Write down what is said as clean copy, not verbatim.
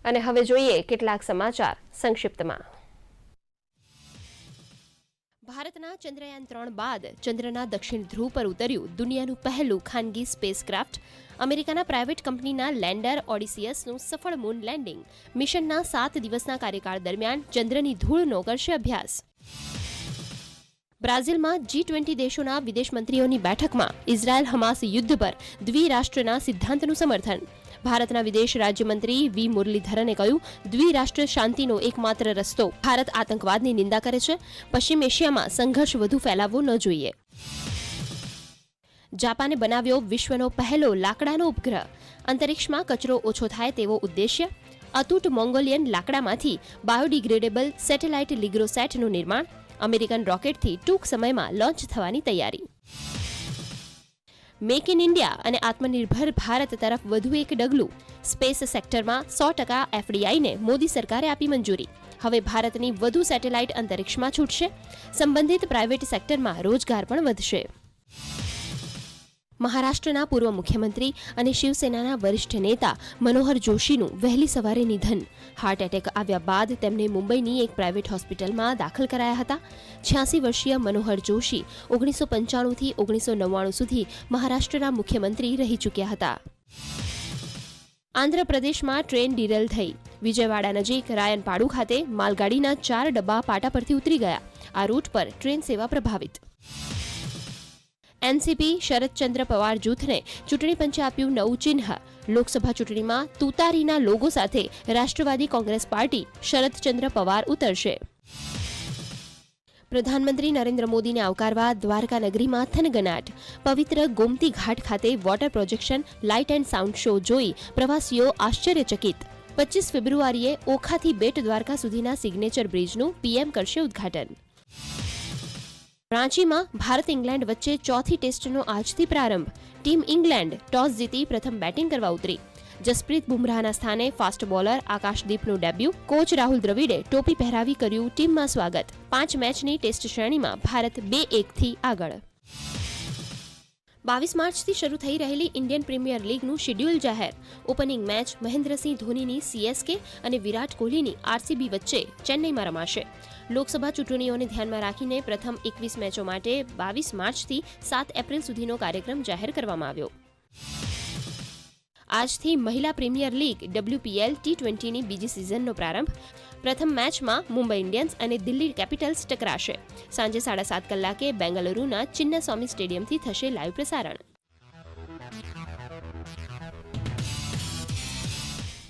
અને હવે જોઈએ કેટલાક સમાચાર સંક્ષિપ્તમાં. ભારતના ચંદ્રયાન-3 બાદ ચંદ્રના દક્ષિણ ધ્રુવ પર ઉતર્યું દુનિયાનું પહેલું ખાનગી સ્પેસક્રાફ્ટ. અમેરિકાના પ્રાઇવેટ કંપનીના લેન્ડર ઓડિસિયસનું સફળ મૂન લેન્ડિંગ. મિશનના 7 દિવસના કાર્યકાળ દરમિયાન ચંદ્રની ધૂળનો કરશે અભ્યાસ. બ્રાઝિલમાં G20 દેશોના વિદેશ મંત્રીઓની બેઠકમાં ઇઝરાયલ હમાસ યુદ્ધ પર દ્વિરાષ્ટ્રના સિદ્ધાંતનું સમર્થન. ભારતના વિદેશ રાજ્યમંત્રી વી મુરલીધરને કહ્યું, દ્વિરાષ્ટ્ર શાંતિનો એકમાત્ર રસ્તો. ભારત આતંકવાદની નિંદા કરે છે. પશ્ચિમ એશિયામાં સંઘર્ષ વધુ ફેલાવવો ન જોઈએ. જાપાને બનાવ્યો વિશ્વનો પહેલો લાકડાનો ઉપગ્રહ. અંતરિક્ષમાં કચરો ઓછો થાય તેવો ઉદ્દેશ્ય. અતૂટ મોંગોલિયન લાકડામાંથી બાયોડિગ્રેડેબલ સેટેલાઇટ લિગ્રોસેટનું નિર્માણ. અમેરિકન રોકેટથી ટૂંક સમયમાં લોન્ચ થવાની તૈયારી. મેક ઇન ઇન્ડિયા અને આત્મનિર્ભર ભારત તરફ વધુ એક ડગલું. સ્પેસ સેક્ટરમાં 100% FDIને મોદી સરકારે આપી મંજૂરી. હવે ભારતની વધુ સેટેલાઇટ અંતરિક્ષમાં છૂટશે. સંબંધિત પ્રાઇવેટ સેક્ટરમાં રોજગાર પણ વધશે. મહારાષ્ટ્રના પૂર્વ મુખ્યમંત્રી અને શિવસેનાના વરિષ્ઠ નેતા મનોહર જોશીનું વહેલી સવારે નિધન. હાર્ટ એટેક આવ્યા બાદ તેમને મુંબઈની એક પ્રાઇવેટ હોસ્પિટલમાં દાખલ કરાયા હતા. 86 વર્ષીય મનોહર જોશી 1995થી 1999 સુધી મહારાષ્ટ્રના મુખ્યમંત્રી રહી ચૂક્યા હતા. આંધ્રપ્રદેશમાં ટ્રેન ડિરેલ થઈ. વિજયવાડા નજીક રાયનપાડુ ખાતે માલગાડીના 4 ડબ્બા પાટા પરથી ઉતરી ગયા. આ રૂટ પર ટ્રેન સેવા પ્રભાવિત. એનસીપી શરદચંદ્ર પવાર જૂથને ચૂંટણી પંચે આપ્યું નવું ચિહ્ન. લોકસભા ચૂંટણીમાં તુતારીના લોગો સાથે રાષ્ટ્રવાદી કોંગ્રેસ પાર્ટી શરદચંદ્ર પવાર ઉતરશે. પ્રધાનમંત્રી નરેન્દ્ર મોદીને આવકારવા દ્વારકા નગરીમાં થનગનાટ. પવિત્ર ગોમતી ઘાટ ખાતે water projection light and sound show જોઈ પ્રવાસીઓ આશ્ચર્યચકિત. 25 ફેબ્રુઆરીએ ઓખાથી બેટ દ્વારકા સુધીના સિગ્નેચર બ્રિજનું પીએમ કરશે ઉદ્ઘાટન. રાંચીમાં ભારત ઇંગ્લેન્ડ વચ્ચે ચોથી ટેસ્ટનો આજથી પ્રારંભ. ટીમ ઇંગ્લેન્ડ ટોસ જીતી પ્રથમ બેટિંગ કરવા ઉતરી. જસપ્રીત બુમરાહના સ્થાને ફાસ્ટ બોલર આકાશદીપનું ડેબ્યુ. કોચ રાહુલ દ્રવિડે ટોપી પહેરાવી કર્યું ટીમમાં સ્વાગત. 5 મેચની ટેસ્ટ શ્રેણીમાં ભારત 2-1થી આગળ. 22 માર્ચથી શરૂ થઈ રહેલી ઇન્ડિયન પ્રીમિયર લીગનું શેડ્યુલ જાહેર. ઓપનિંગ મેચ મહેન્દ્રસિંહ ધોનીની CSK અને વિરાટ કોહલીની RCB વચ્ચે ચેન્નઈમાં રમાશે. લોકસભા ચૂંટણીઓને ધ્યાનમાં રાખીને પ્રથમ 21 મેચો માટે 22 માર્ચથી 7 એપ્રિલ સુધીનો કાર્યક્રમ જાહેર કરવામાં આવ્યો. આજથી મહિલા પ્રીમિયર લીગ WPL T20ની બીજી સિઝનનો પ્રારંભ. પ્રથમ મેચમાં મુંબઈ ઇન્ડિયન્સ અને દિલ્હી કેપિટલ્સ ટકરાશે. સાંજે 7:30 કલાકે બેંગલુરુના ચિન્નાસ્વામી સ્ટેડિયમથી થશે લાઈવ પ્રસારણ.